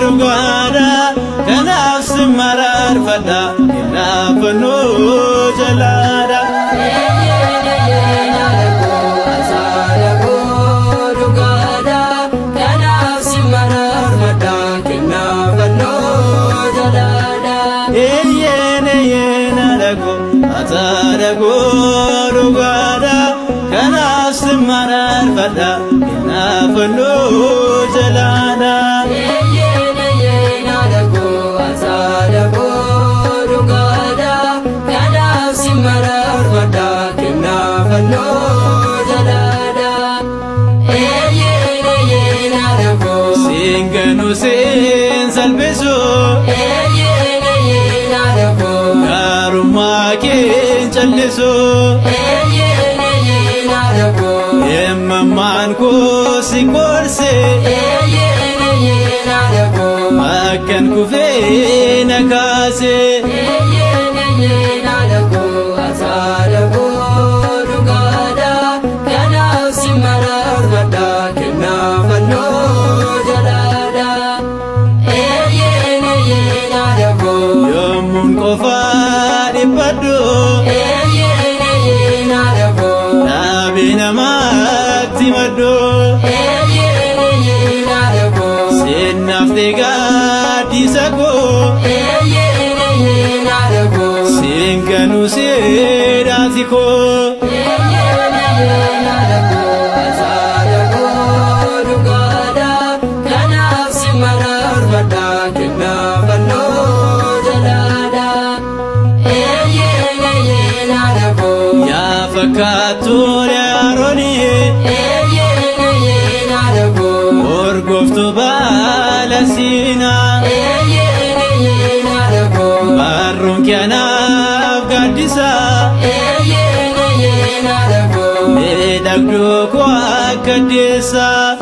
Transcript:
Rugada kanaf simarar fada inafanu jalada Rugada kanaf simarar fada inafanu jalada atarago rugada kanaf simarar fada inafanu jalada Singanu sin salbisu Karuma kin challisu Yemman ko sikorse Makan kufe nakase Nabina mati madu Sinaftiga disago Singanu sidatiko Fakkaattuun Aroonii Orgooftu baala siinaa Barruun kanaaf gaaddisaa Miidhagduu koo akka deessaa